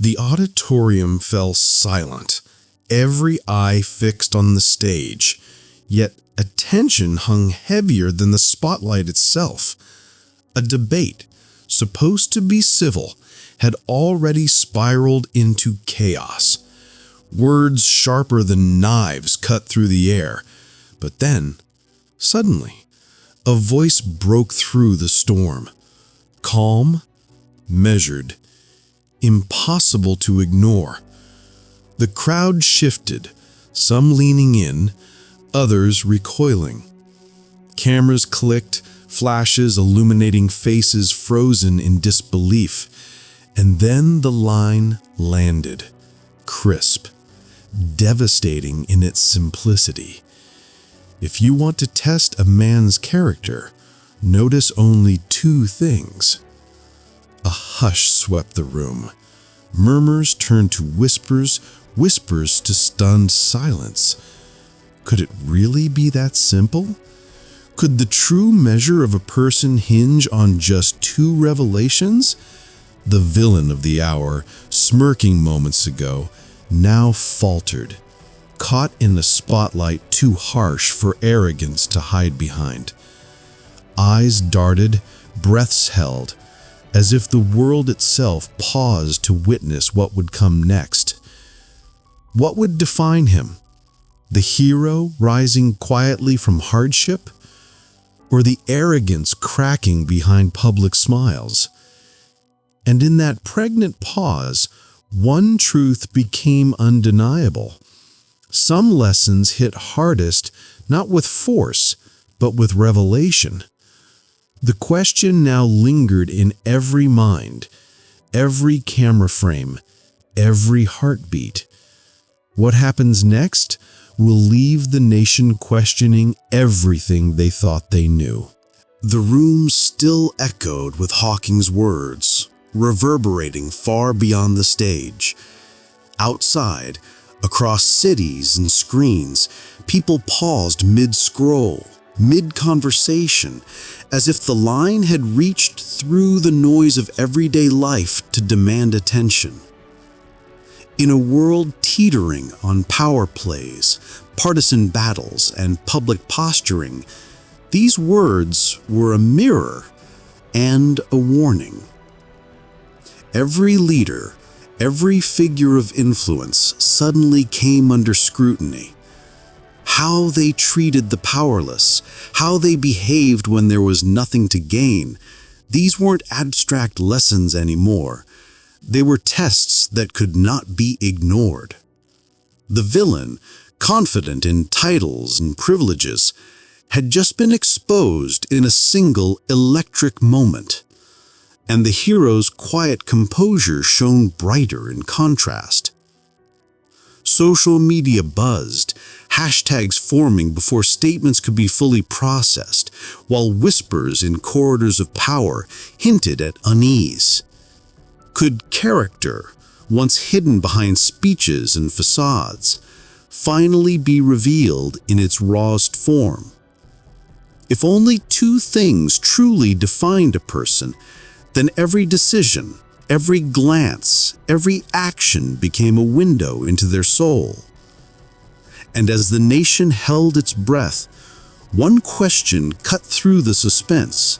The auditorium fell silent, every eye fixed on the stage, yet attention hung heavier than the spotlight itself. A debate, supposed to be civil, had already spiraled into chaos. Words sharper than knives cut through the air. But then, suddenly, a voice broke through the storm. Calm, measured, impossible to ignore. The crowd shifted, some leaning in, others recoiling. Cameras clicked, flashes illuminating faces frozen in disbelief. And then the line landed, crisp, devastating in its simplicity. If you want to test a man's character, notice only two things. A hush swept the room. Murmurs turned to whispers, whispers to stunned silence. Could it really be that simple? Could the true measure of a person hinge on just two revelations? The villain of the hour, smirking moments ago, now faltered, caught in a spotlight too harsh for arrogance to hide behind. Eyes darted, breaths held, as if the world itself paused to witness what would come next. What would define him? The hero rising quietly from hardship? Or the arrogance cracking behind public smiles? And in that pregnant pause, one truth became undeniable. Some lessons hit hardest not with force, but with revelation. The question now lingered in every mind, every camera frame, every heartbeat. What happens next will leave the nation questioning everything they thought they knew. The room still echoed with Hawking's words, reverberating far beyond the stage. Outside, across cities and screens, people paused mid-scroll, mid-conversation, as if the line had reached through the noise of everyday life to demand attention. In a world teetering on power plays, partisan battles, and public posturing, these words were a mirror and a warning. Every leader, every figure of influence suddenly came under scrutiny. How they treated the powerless, how they behaved when there was nothing to gain, these weren't abstract lessons anymore. They were tests that could not be ignored. The villain, confident in titles and privileges, had just been exposed in a single electric moment. And the hero's quiet composure shone brighter in contrast. Social media buzzed, hashtags forming before statements could be fully processed, while whispers in corridors of power hinted at unease. Could character, once hidden behind speeches and facades, finally be revealed in its rawest form? If only two things truly defined a person, then every decision, every glance, every action became a window into their soul. And as the nation held its breath, one question cut through the suspense.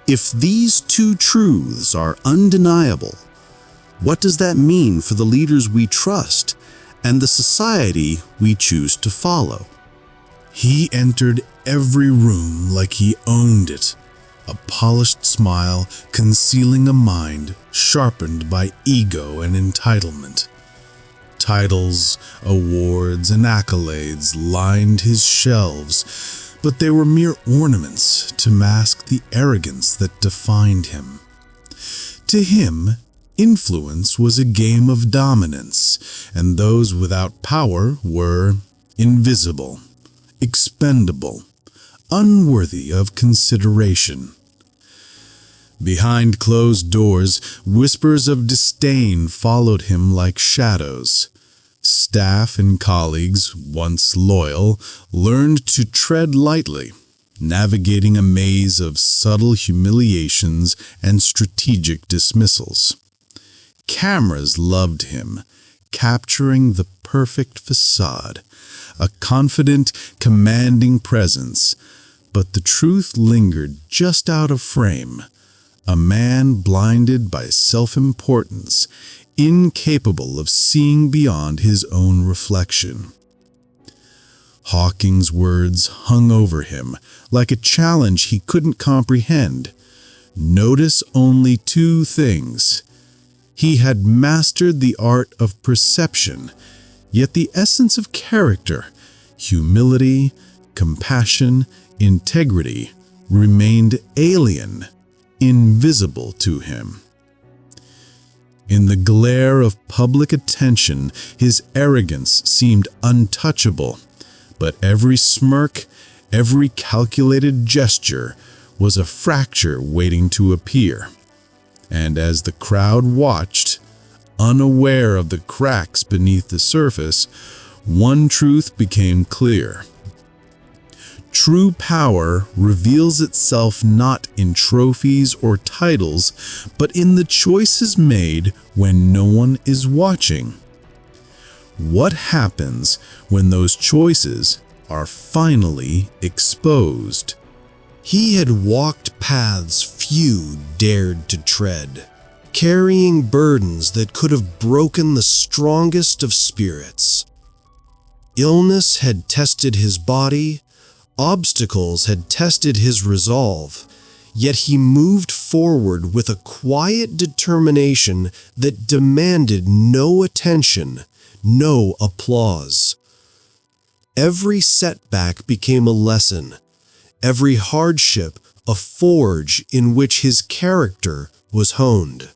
If these two truths are undeniable, what does that mean for the leaders we trust and the society we choose to follow? He entered every room like he owned it, a polished smile concealing a mind sharpened by ego and entitlement. Titles, awards, and accolades lined his shelves, but they were mere ornaments to mask the arrogance that defined him. To him, influence was a game of dominance, and those without power were invisible, expendable, unworthy of consideration. Behind closed doors, whispers of disdain followed him like shadows. Staff and colleagues, once loyal, learned to tread lightly, navigating a maze of subtle humiliations and strategic dismissals. Cameras loved him, capturing the perfect facade, a confident, commanding presence. But the truth lingered just out of frame. A man blinded by self-importance, incapable of seeing beyond his own reflection. Hawking's words hung over him like a challenge he couldn't comprehend. Notice only two things. He had mastered the art of perception, yet the essence of character, humility, compassion, integrity, remained alien, invisible to him. In the glare of public attention, his arrogance seemed untouchable, but every smirk, every calculated gesture was a fracture waiting to appear. And as the crowd watched, unaware of the cracks beneath the surface, one truth became clear. True power reveals itself not in trophies or titles, but in the choices made when no one is watching. What happens when those choices are finally exposed? He had walked paths few dared to tread, carrying burdens that could have broken the strongest of spirits. Illness had tested his body, obstacles had tested his resolve, yet he moved forward with a quiet determination that demanded no attention, no applause. Every setback became a lesson, every hardship a forge in which his character was honed.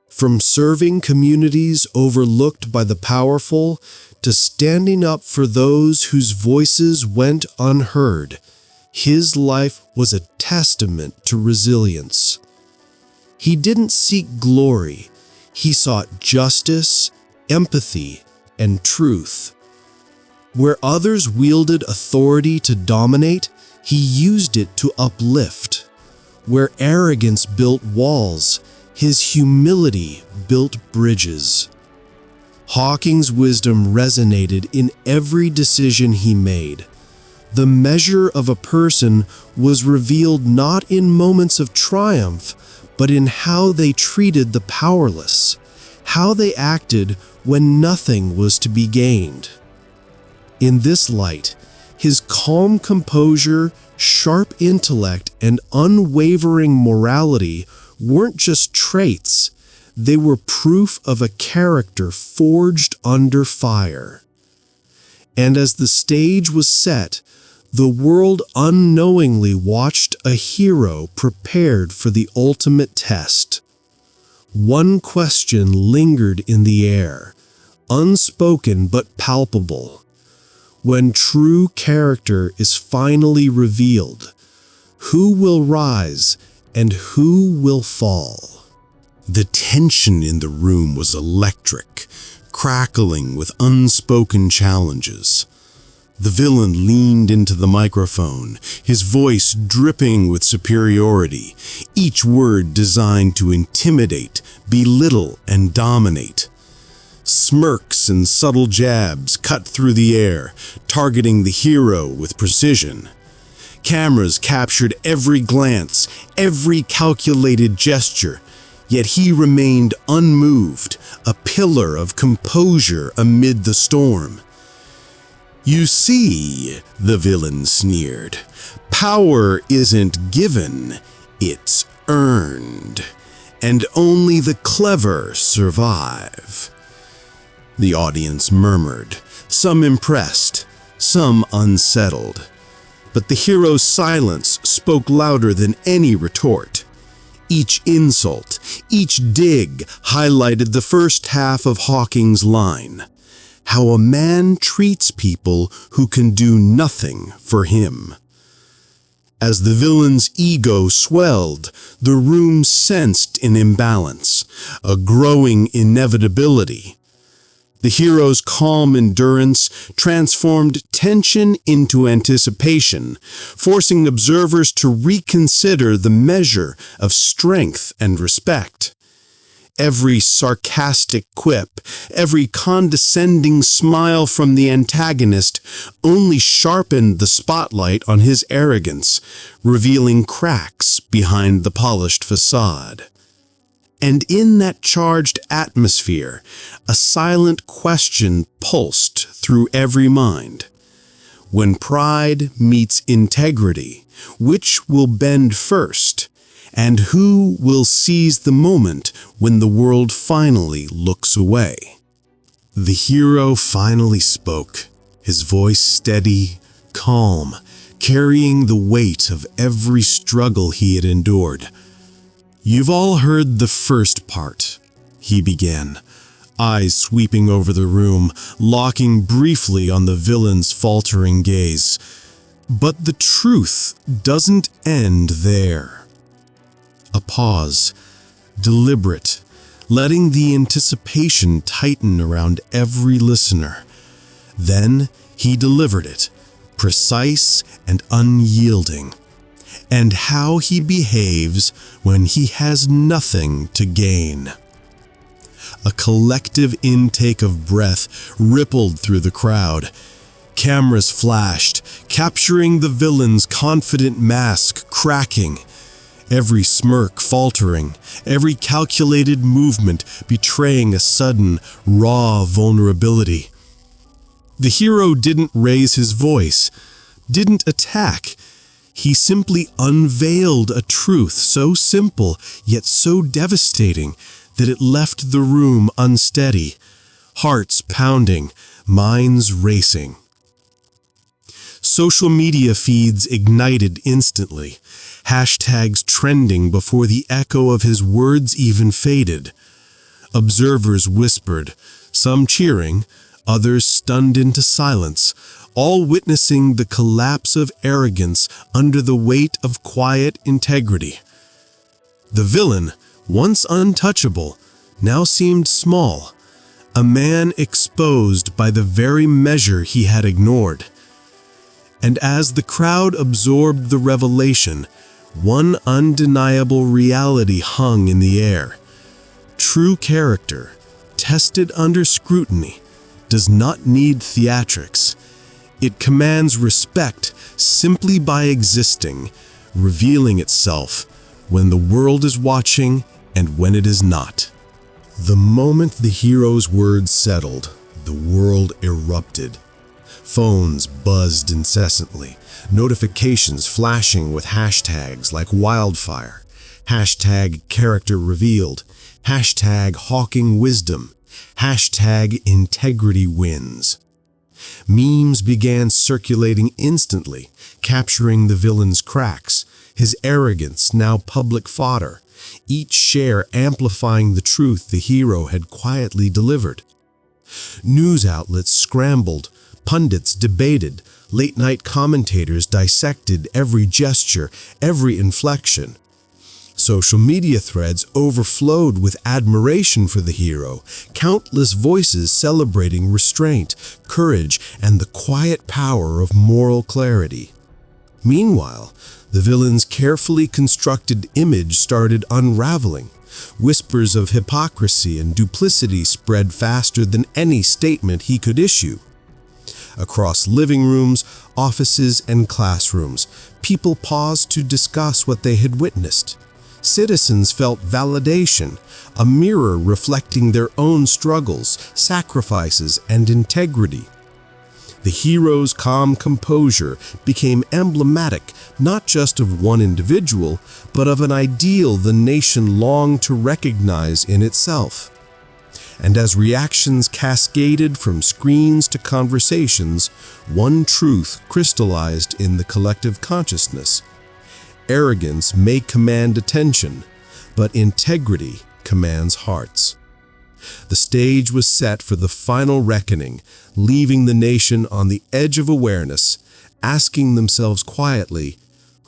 From serving communities overlooked by the powerful to standing up for those whose voices went unheard, his life was a testament to resilience. He didn't seek glory, he sought justice, empathy, and truth. Where others wielded authority to dominate, he used it to uplift. Where arrogance built walls, his humility built bridges. Hawking's wisdom resonated in every decision he made. The measure of a person was revealed not in moments of triumph, but in how they treated the powerless, how they acted when nothing was to be gained. In this light, his calm composure, sharp intellect, and unwavering morality weren't just traits, they were proof of a character forged under fire. And as the stage was set, the world unknowingly watched a hero prepared for the ultimate test. One question lingered in the air, unspoken but palpable. When true character is finally revealed, who will rise and who will fall? The tension in the room was electric, crackling with unspoken challenges. The villain leaned into the microphone, his voice dripping with superiority, each word designed to intimidate, belittle, and dominate. Smirks and subtle jabs cut through the air, targeting the hero with precision. Cameras captured every glance, every calculated gesture, yet he remained unmoved, a pillar of composure amid the storm. "You see," the villain sneered, "power isn't given, it's earned, and only the clever survive." The audience murmured, some impressed, some unsettled. But the hero's silence spoke louder than any retort. Each insult, each dig highlighted the first half of Hawking's line: how a man treats people who can do nothing for him. As the villain's ego swelled, the room sensed an imbalance, a growing inevitability. The hero's calm endurance transformed tension into anticipation, forcing observers to reconsider the measure of strength and respect. Every sarcastic quip, every condescending smile from the antagonist only sharpened the spotlight on his arrogance, revealing cracks behind the polished facade. And in that charged atmosphere, a silent question pulsed through every mind. When pride meets integrity, which will bend first? And who will seize the moment when the world finally looks away? The hero finally spoke, his voice steady, calm, carrying the weight of every struggle he had endured. "You've all heard the first part," he began, eyes sweeping over the room, locking briefly on the villain's faltering gaze. "But the truth doesn't end there." A pause, deliberate, letting the anticipation tighten around every listener. Then he delivered it, precise and unyielding. And how he behaves when he has nothing to gain. A collective intake of breath rippled through the crowd. Cameras flashed, capturing the villain's confident mask cracking. Every smirk faltering, every calculated movement betraying a sudden, raw vulnerability. The hero didn't raise his voice, didn't attack. He simply unveiled a truth so simple yet so devastating that it left the room unsteady, hearts pounding, minds racing. Social media feeds ignited instantly, hashtags trending before the echo of his words even faded. Observers whispered, some cheering, others stunned into silence, all witnessing the collapse of arrogance under the weight of quiet integrity. The villain, once untouchable, now seemed small, a man exposed by the very measure he had ignored. And as the crowd absorbed the revelation, one undeniable reality hung in the air. True character, tested under scrutiny, does not need theatrics. It commands respect simply by existing, revealing itself when the world is watching and when it is not. The moment the hero's words settled, the world erupted. Phones buzzed incessantly, notifications flashing with hashtags like wildfire. Hashtag character revealed, hashtag hawking wisdom, hashtag integrity wins. Memes began circulating instantly, capturing the villain's cracks, his arrogance now public fodder, each share amplifying the truth the hero had quietly delivered. News outlets scrambled, pundits debated, late-night commentators dissected every gesture, every inflection. Social media threads overflowed with admiration for the hero, countless voices celebrating restraint, courage, and the quiet power of moral clarity. Meanwhile, the villain's carefully constructed image started unraveling. Whispers of hypocrisy and duplicity spread faster than any statement he could issue. Across living rooms, offices, and classrooms, people paused to discuss what they had witnessed. Citizens felt validation, a mirror reflecting their own struggles, sacrifices, and integrity. The hero's calm composure became emblematic not just of one individual, but of an ideal the nation longed to recognize in itself. And as reactions cascaded from screens to conversations, one truth crystallized in the collective consciousness. Arrogance may command attention, but integrity commands hearts. The stage was set for the final reckoning, leaving the nation on the edge of awareness, asking themselves quietly,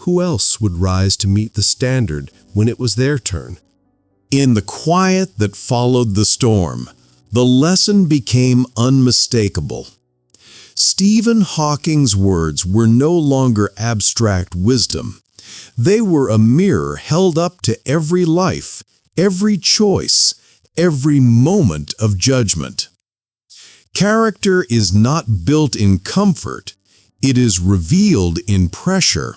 who else would rise to meet the standard when it was their turn? In the quiet that followed the storm, the lesson became unmistakable. Stephen Hawking's words were no longer abstract wisdom. They were a mirror held up to every life, every choice, every moment of judgment. Character is not built in comfort, it is revealed in pressure.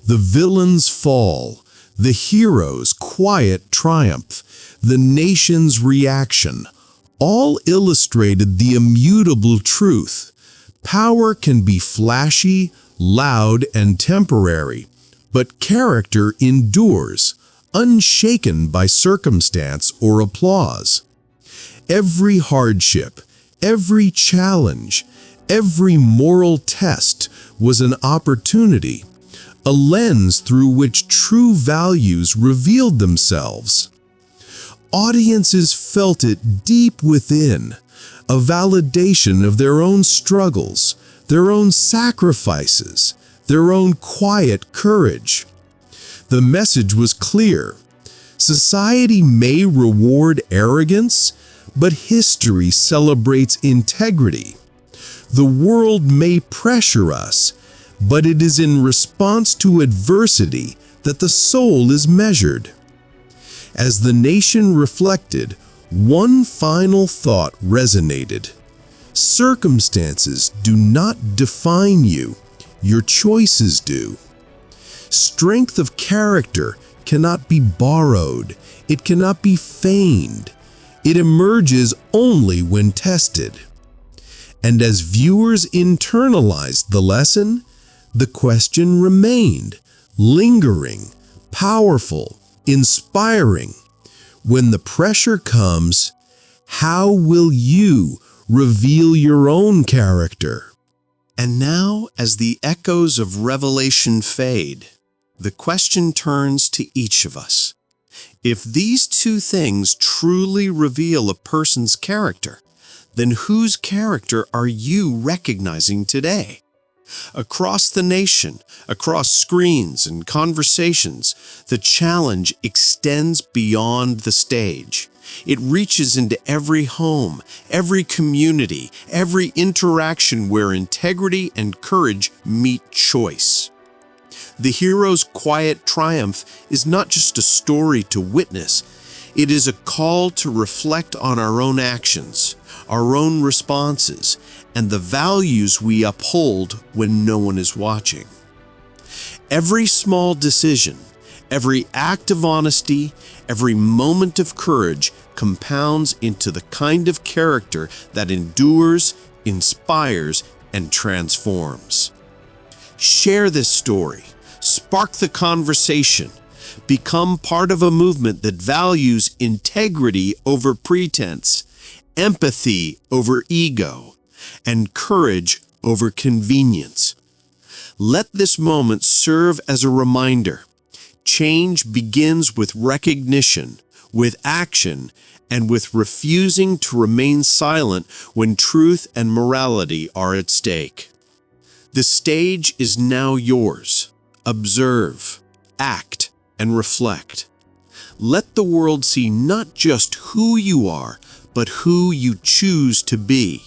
The villain's fall, the hero's quiet triumph, the nation's reaction, all illustrated the immutable truth. Power can be flashy, loud, and temporary, but character endures, unshaken by circumstance or applause. Every hardship, every challenge, every moral test was an opportunity, a lens through which true values revealed themselves. Audiences felt it deep within, a validation of their own struggles, their own sacrifices, their own quiet courage. The message was clear. Society may reward arrogance, but history celebrates integrity. The world may pressure us, but it is in response to adversity that the soul is measured. As the nation reflected, one final thought resonated. Circumstances do not define you, your choices do. Strength of character cannot be borrowed, it cannot be feigned. It emerges only when tested. And as viewers internalized the lesson, the question remained, lingering, powerful, inspiring. When the pressure comes, how will you reveal your own character? And now, as the echoes of Revelation fade, the question turns to each of us. If these two things truly reveal a person's character, then whose character are you recognizing today? Across the nation, across screens and conversations, the challenge extends beyond the stage. It reaches into every home, every community, every interaction where integrity and courage meet choice. The hero's quiet triumph is not just a story to witness, it is a call to reflect on our own actions, our own responses, and the values we uphold when no one is watching. Every small decision, every act of honesty, every moment of courage compounds into the kind of character that endures, inspires, and transforms. Share this story. Spark the conversation. Become part of a movement that values integrity over pretense, empathy over ego, and courage over convenience. Let this moment serve as a reminder. Change begins with recognition, with action, and with refusing to remain silent when truth and morality are at stake. The stage is now yours. Observe, act, and reflect. Let the world see not just who you are, but who you choose to be.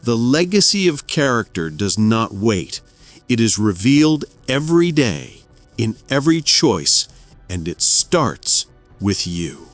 The legacy of character does not wait. It is revealed every day, in every choice, and it starts with you.